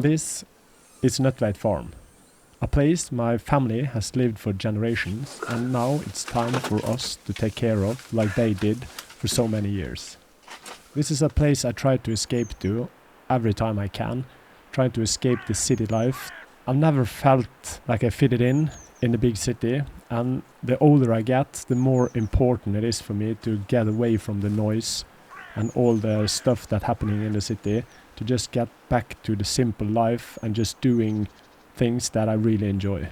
This is Nøttveit farm, a place my family has lived for generations, and now it's time for us to take care of like they did for so many years. This is a place I try to escape to every time I can, trying to escape the city life. I've never felt like I fitted in the big city, and the older I get, the more important it is for me to get away from the noise and all the stuff that's happening in the city, to just get back to the simple life and just doing things that I really enjoy.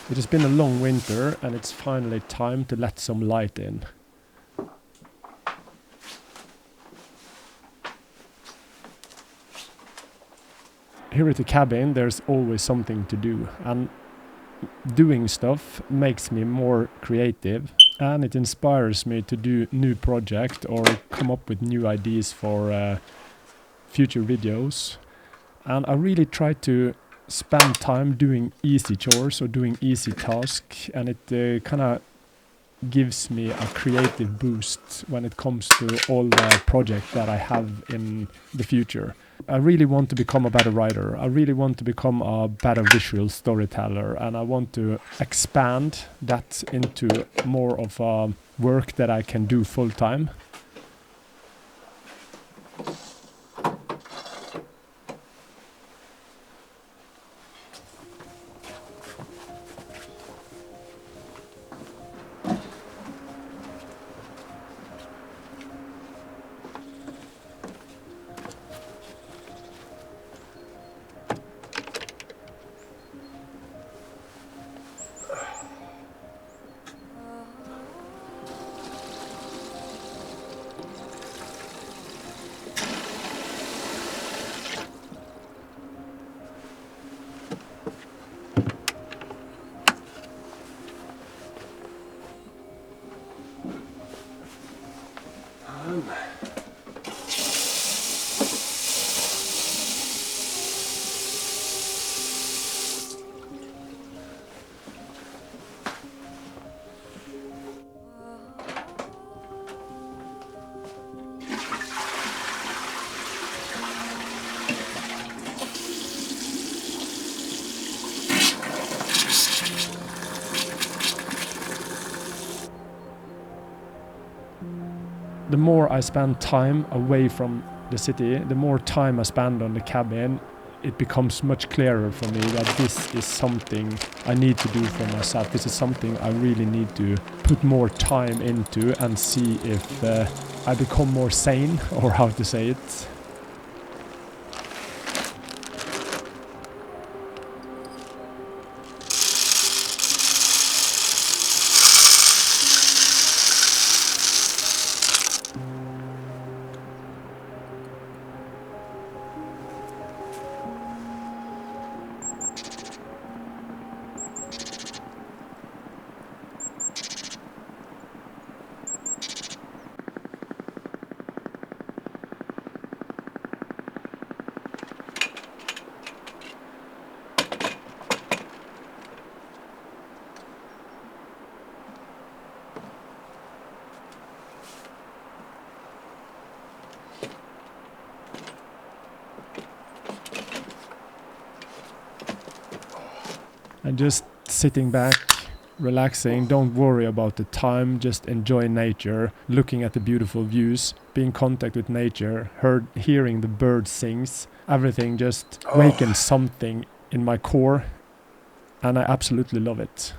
It has been a long winter, and it's finally time to let some light in. Here at the cabin there's always something to do, and doing stuff makes me more creative, and it inspires me to do new projects or come up with new ideas for future videos. And I really try to spend time doing easy chores or doing easy tasks, and it kind of gives me a creative boost when it comes to all the projects that I have in the future. I really want to become a better writer. I really want to become a better visual storyteller, and I want to expand that into more of a work that I can do full time. The more I spend time away from the city, the more time I spend on the cabin, it becomes much clearer for me that this is something I need to do for myself. This is something I really need to put more time into and see if I become more sane, or how to say it. And just sitting back, relaxing, don't worry about the time, just enjoy nature, looking at the beautiful views, be in contact with nature, hearing the birds sings, everything just wakens something in my core, and I absolutely love it.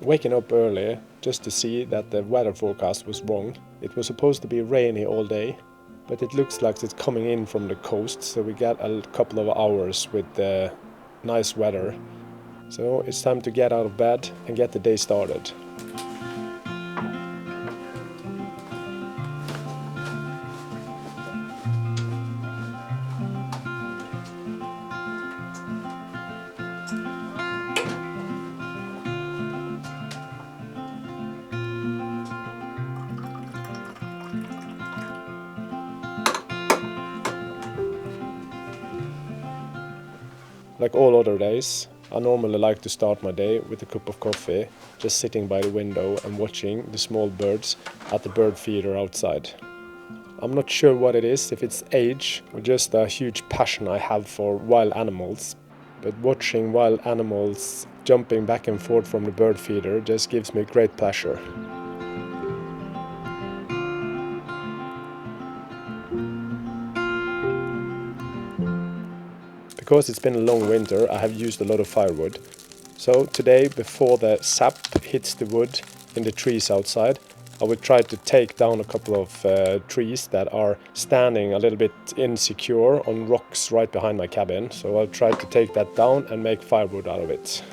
Waking up early just to see that the weather forecast was wrong. It was supposed to be rainy all day, but it looks like it's coming in from the coast, so we got a couple of hours with the nice weather. So it's time to get out of bed and get the day started. Like all other days, I normally like to start my day with a cup of coffee, just sitting by the window and watching the small birds at the bird feeder outside. I'm not sure what it is, if it's age or just a huge passion I have for wild animals, but watching wild animals jumping back and forth from the bird feeder just gives me great pleasure. Because it's been a long winter, I have used a lot of firewood. So today, before the sap hits the wood in the trees outside, I will try to take down a couple of trees that are standing a little bit insecure on rocks right behind my cabin. So I'll try to take that down and make firewood out of it.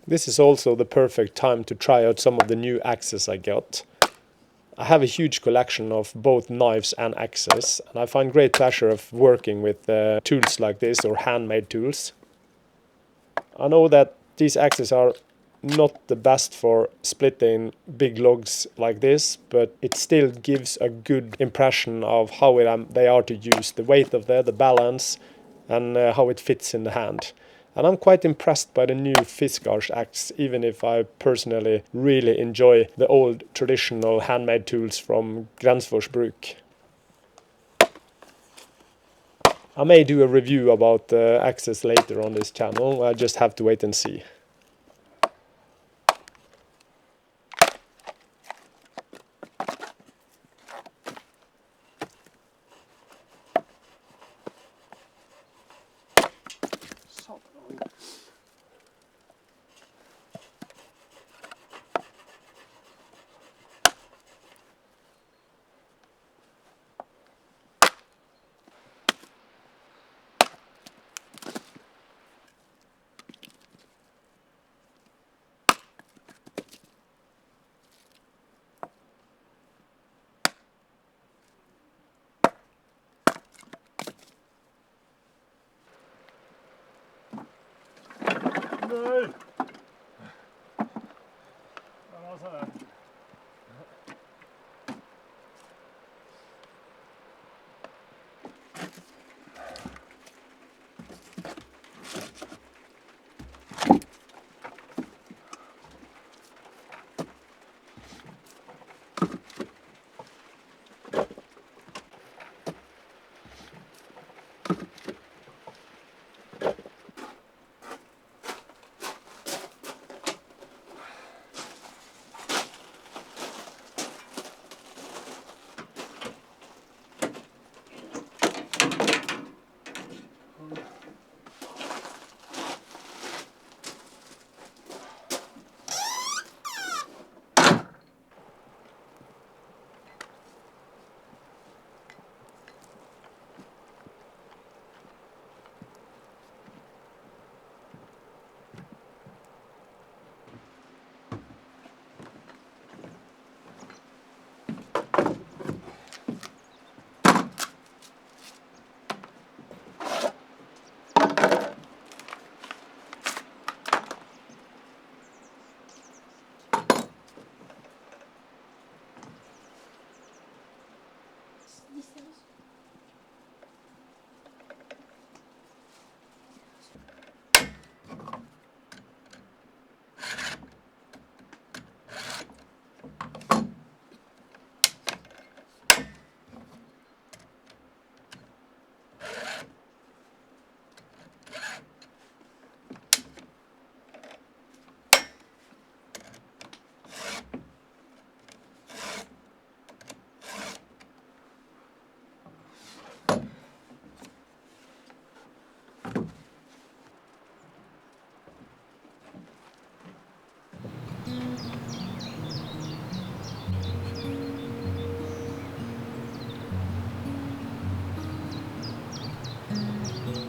This is also the perfect time to try out some of the new axes I got. I have a huge collection of both knives and axes, and I find great pleasure of working with tools like this, or handmade tools. I know that these axes are not the best for splitting big logs like this, but it still gives a good impression of how they are to use, the weight of the balance, and how it fits in the hand. And I'm quite impressed by the new Fiskars axe, even if I personally really enjoy the old traditional handmade tools from Gränsfors Bruk. I may do a review about the axes later on this channel. I just have to wait and see. Nej! Den var sådär.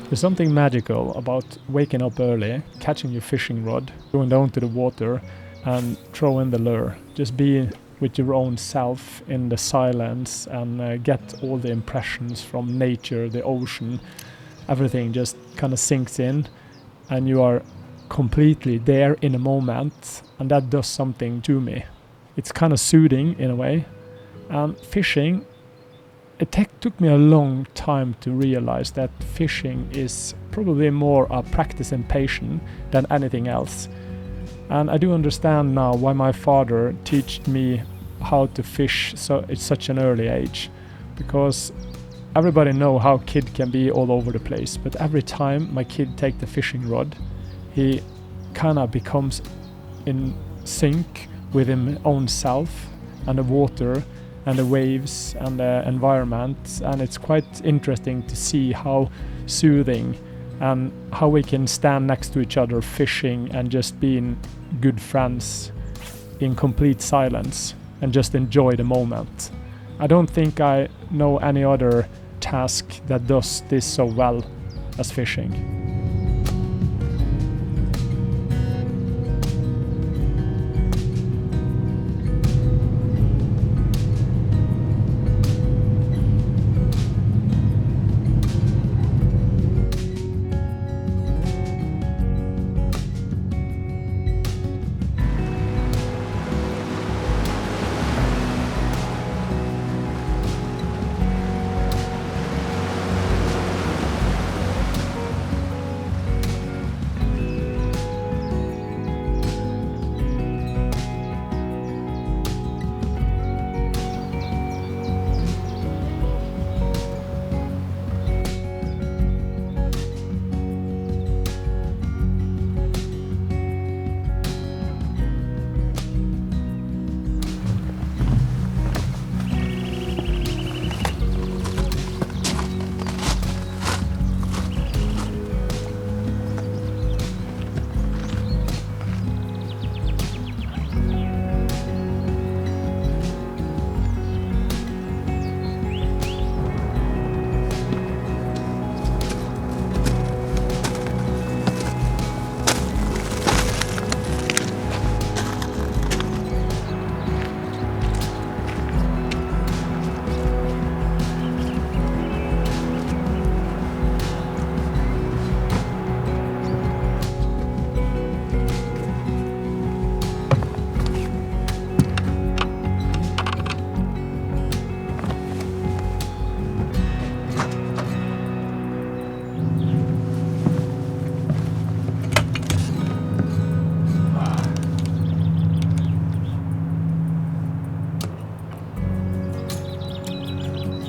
There's something magical about waking up early, catching your fishing rod, going down to the water and throw in the lure. Just be with your own self in the silence and get all the impressions from nature, the ocean. Everything just kind of sinks in and you are completely there in a moment, and that does something to me. It's kind of soothing in a way. And fishing, it took me a long time to realize that fishing is probably more a practice in patience than anything else. And I do understand now why my father taught me how to fish at such an early age, because everybody know how kid can be all over the place, but every time my kid take the fishing rod, he kind of becomes in sync with his own self and the water and the waves and the environment, and it's quite interesting to see how soothing and how we can stand next to each other fishing and just being good friends in complete silence and just enjoy the moment. I don't think I know any other task that does this so well as fishing.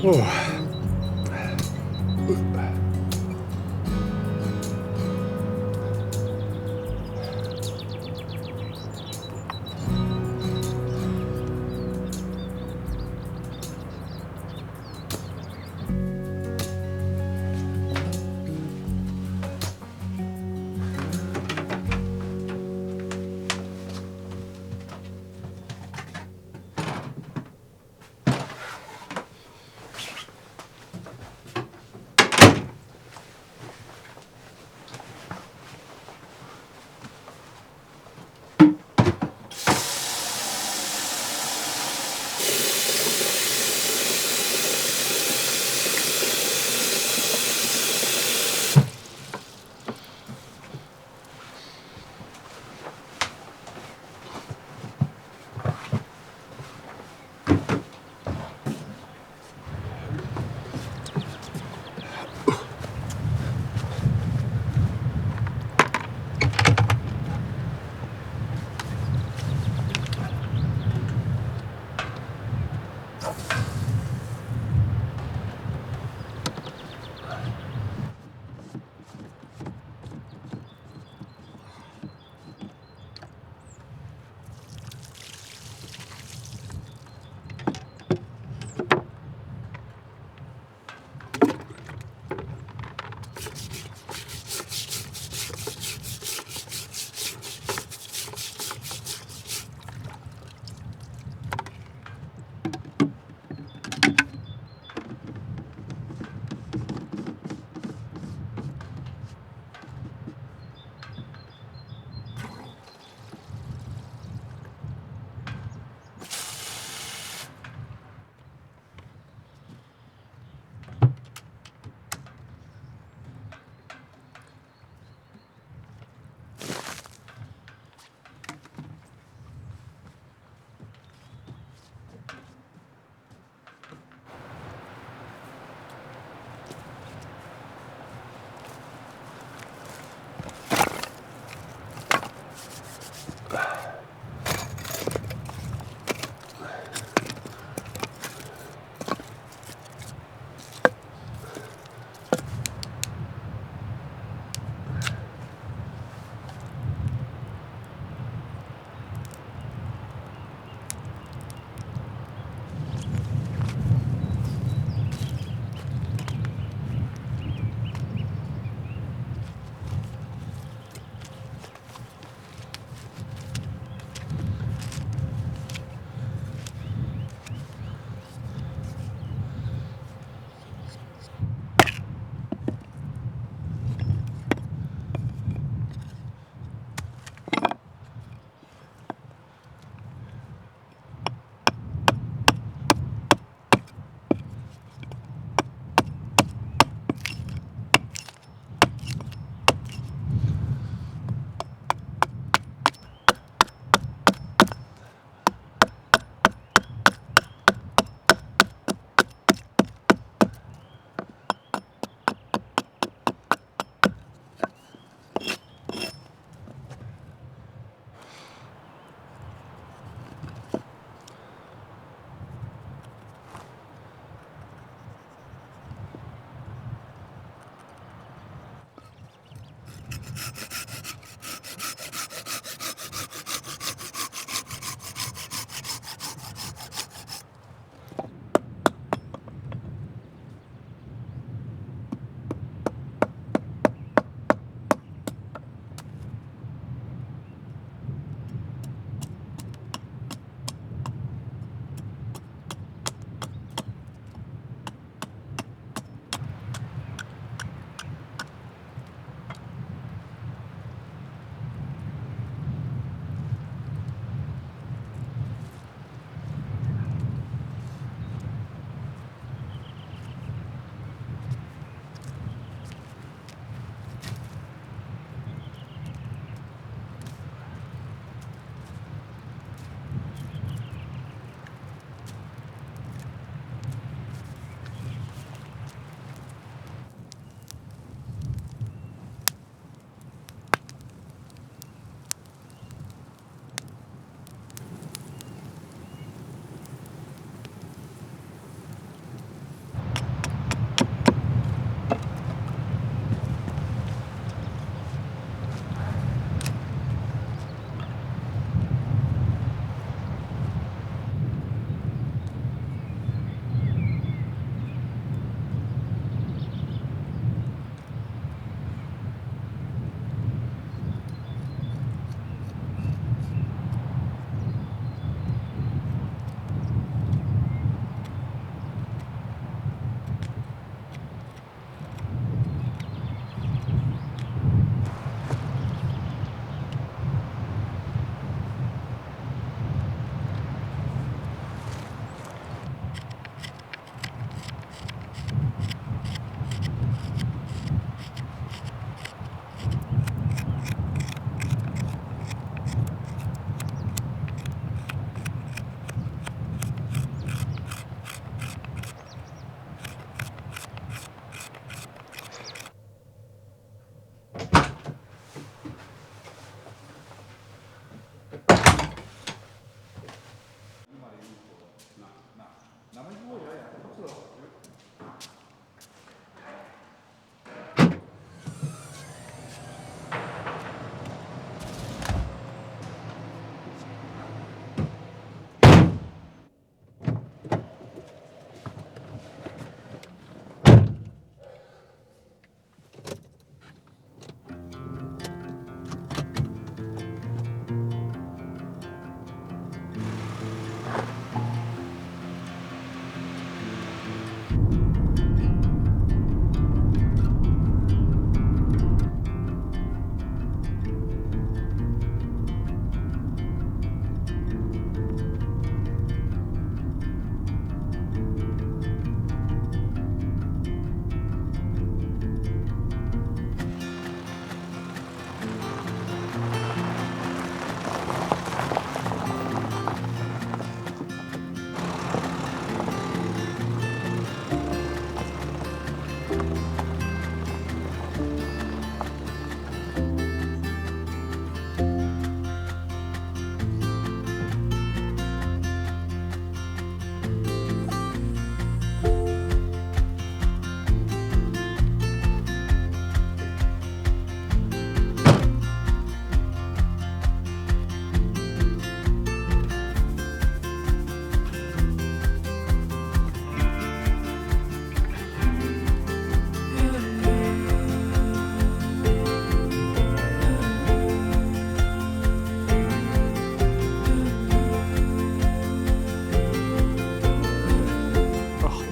Oh.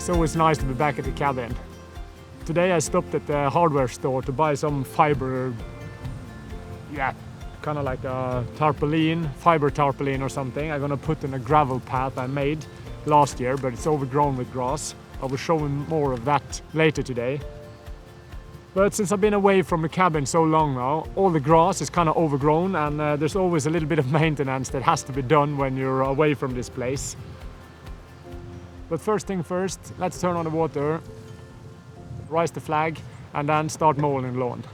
It's always nice to be back at the cabin. Today I stopped at the hardware store to buy some fiber, kind of like a tarpaulin, fiber tarpaulin or something. I'm gonna put in a gravel path I made last year, but it's overgrown with grass. I will show you more of that later today. But since I've been away from the cabin so long now, all the grass is kind of overgrown, and there's always a little bit of maintenance that has to be done when you're away from this place. But first thing first, let's turn on the water, raise the flag, and then start mowing the lawn.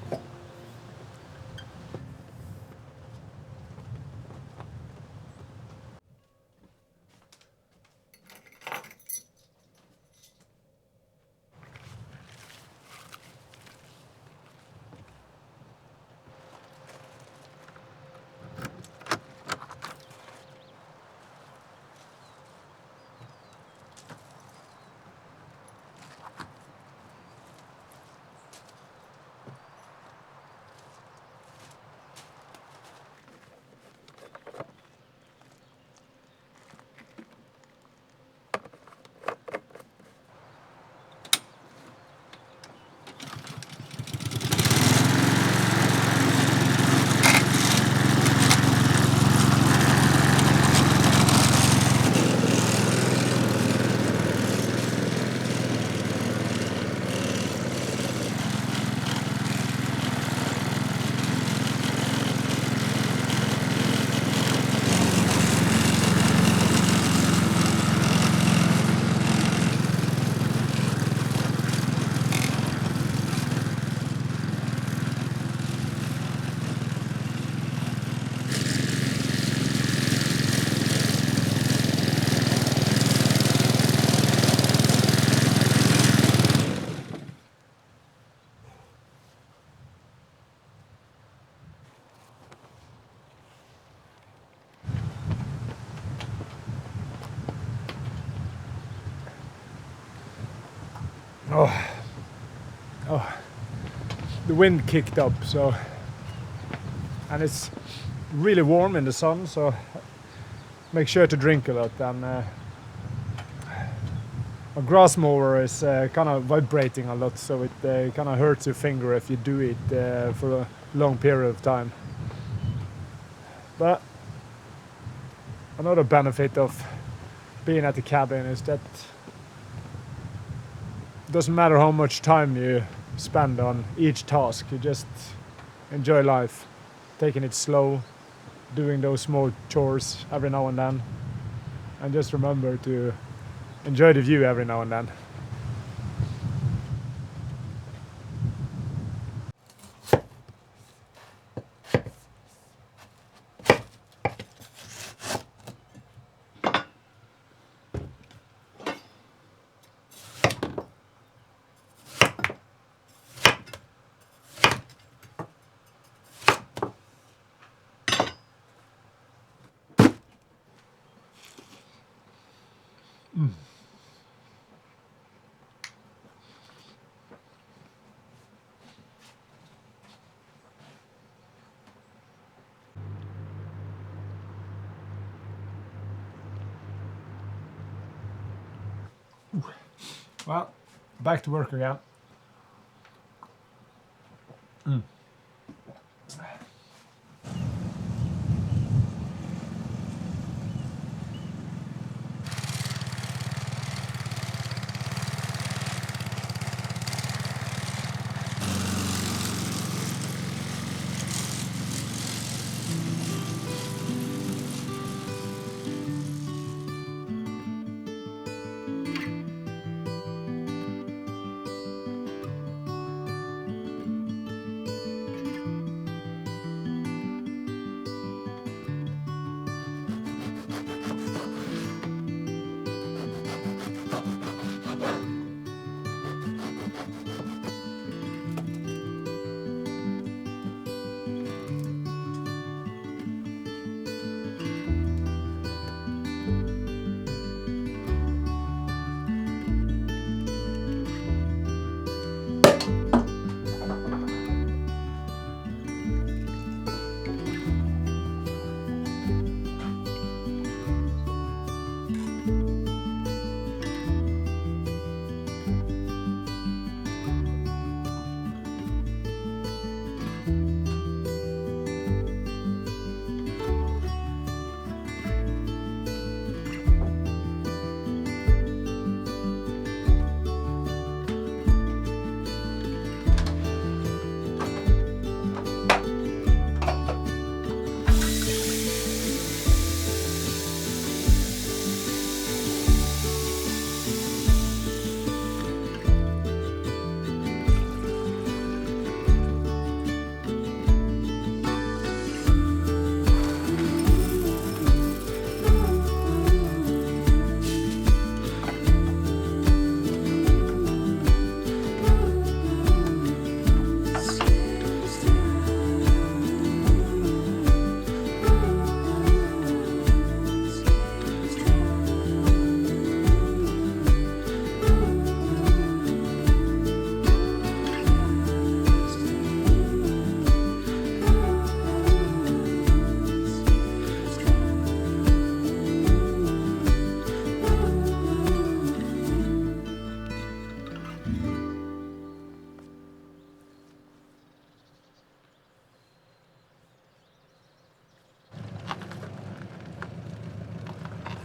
The wind kicked up, and it's really warm in the sun, so make sure to drink a lot. And a grass mower is kind of vibrating a lot, so it kind of hurts your finger if you do it for a long period of time. But another benefit of being at the cabin is that it doesn't matter how much time you spend on each task, you just enjoy life, taking it slow, doing those small chores every now and then, and just remember to enjoy the view every now and then. Well, back to work again.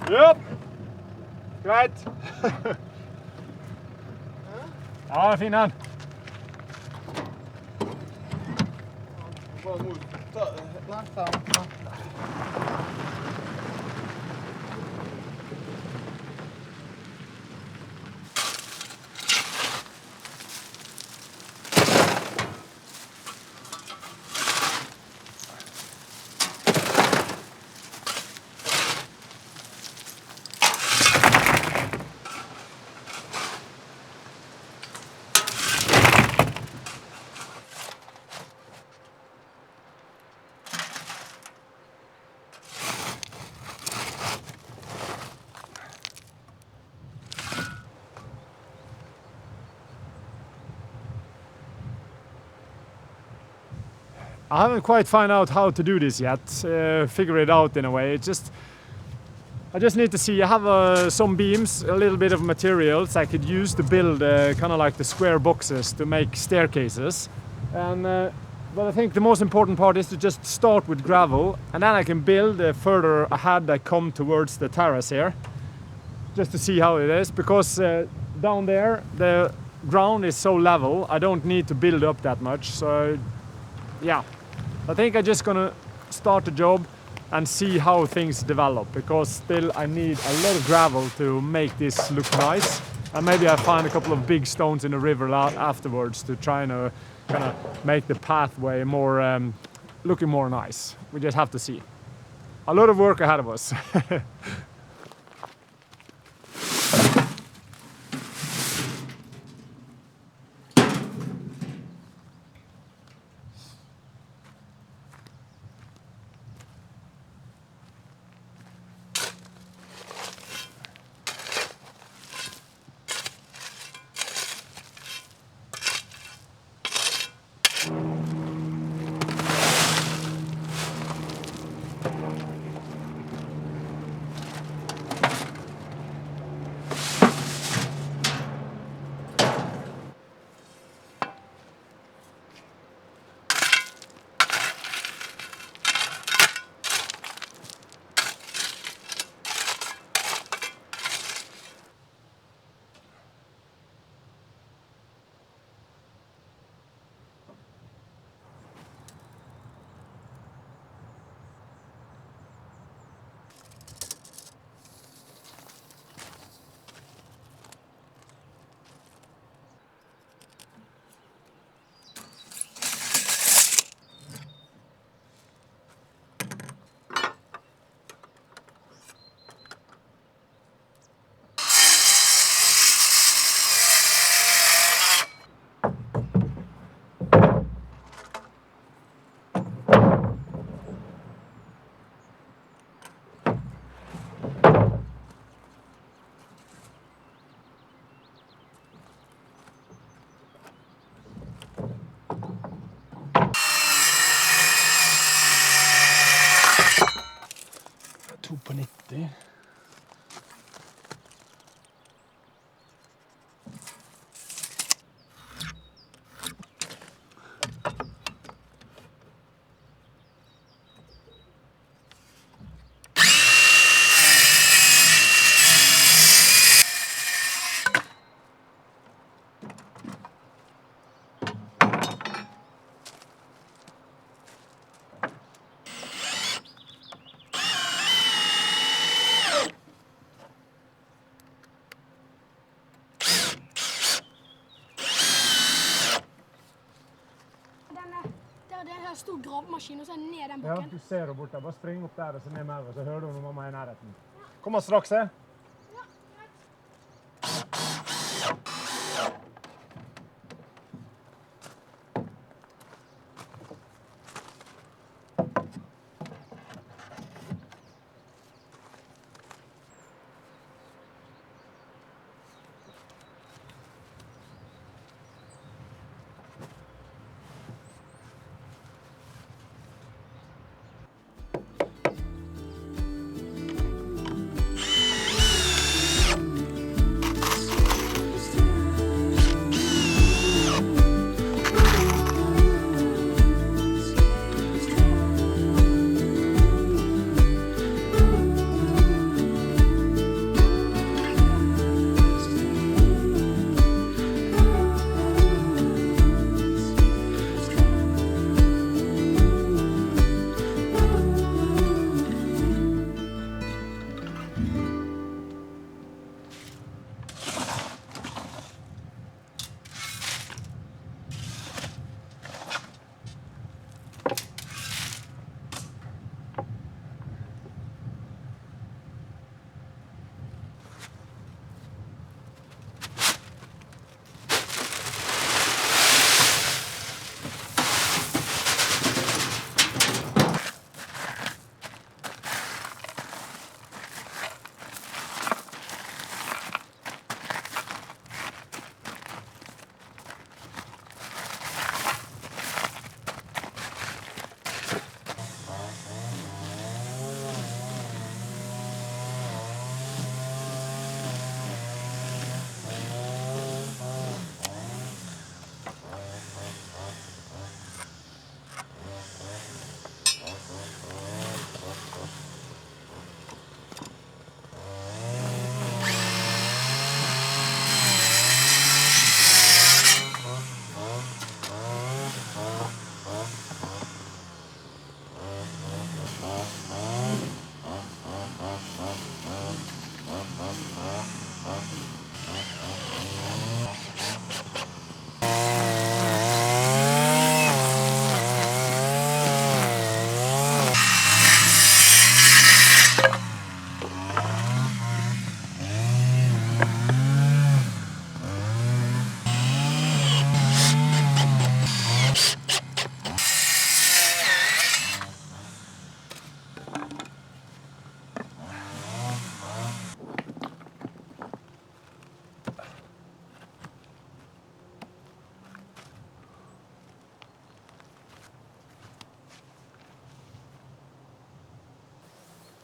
Yep. Greit. Ja, fin den. I haven't quite found out how to do this yet, figure it out in a way. I just need to see. I have some beams, a little bit of materials I could use to build kind of like the square boxes to make staircases. But I think the most important part is to just start with gravel, and then I can build further ahead. I come towards the terrace here, just to see how it is, because down there the ground is so level, I don't need to build up that much. So yeah, I think I'm just gonna start the job and see how things develop, because still I need a lot of gravel to make this look nice, and maybe I find a couple of big stones in the river afterwards to try and kind of make the pathway more looking more nice. We just have to see. A lot of work ahead of us. På 90. Stor gravemaskin, og så ned den bakken. Ja, du ser henne bort der. Bare spring opp der og så ned med henne, så hører du når mamma er i nærheten. Kommer straks, Ja,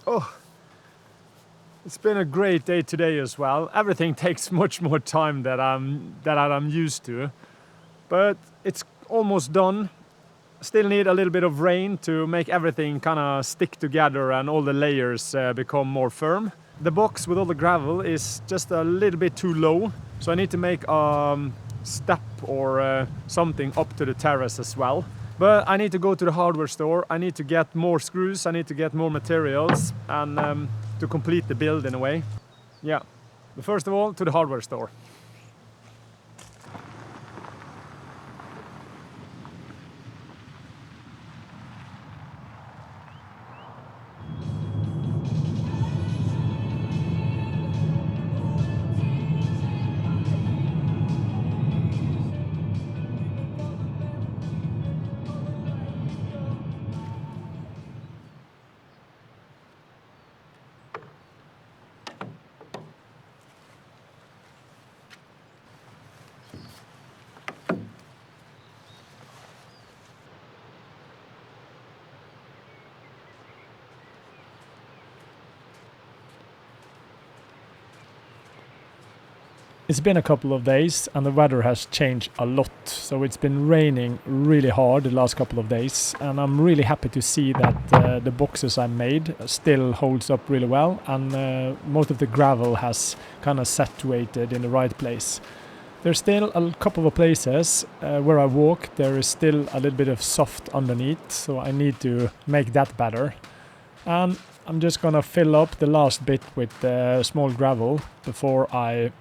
Oh, it's been a great day today as well. Everything takes much more time than I'm used to, but it's almost done. Still need a little bit of rain to make everything kind of stick together and all the layers become more firm. The box with all the gravel is just a little bit too low, so I need to make a step or something up to the terrace as well. But I need to go to the hardware store, I need to get more screws, I need to get more materials, and to complete the build in a way. Yeah, but first of all, to the hardware store. It's been a couple of days and the weather has changed a lot, so it's been raining really hard the last couple of days, and I'm really happy to see that the boxes I made still holds up really well, and most of the gravel has kind of saturated in the right place. There's still a couple of places where I walk, there is still a little bit of soft underneath, so I need to make that better. And I'm just gonna fill up the last bit with small gravel before I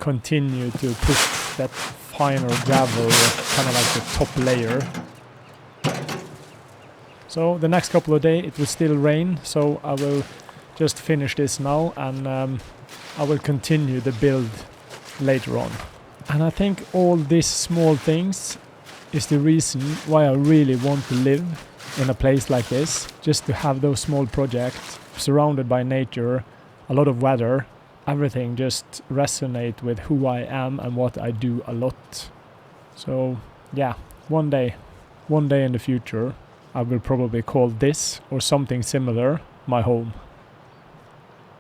continue to push that finer gravel, kind of like the top layer. So the next couple of days it will still rain, so I will just finish this now, and I will continue the build later on. And I think all these small things is the reason why I really want to live in a place like this, just to have those small projects surrounded by nature, a lot of weather. Everything just resonate with who I am and what I do a lot. So yeah, one day in the future, I will probably call this or something similar my home.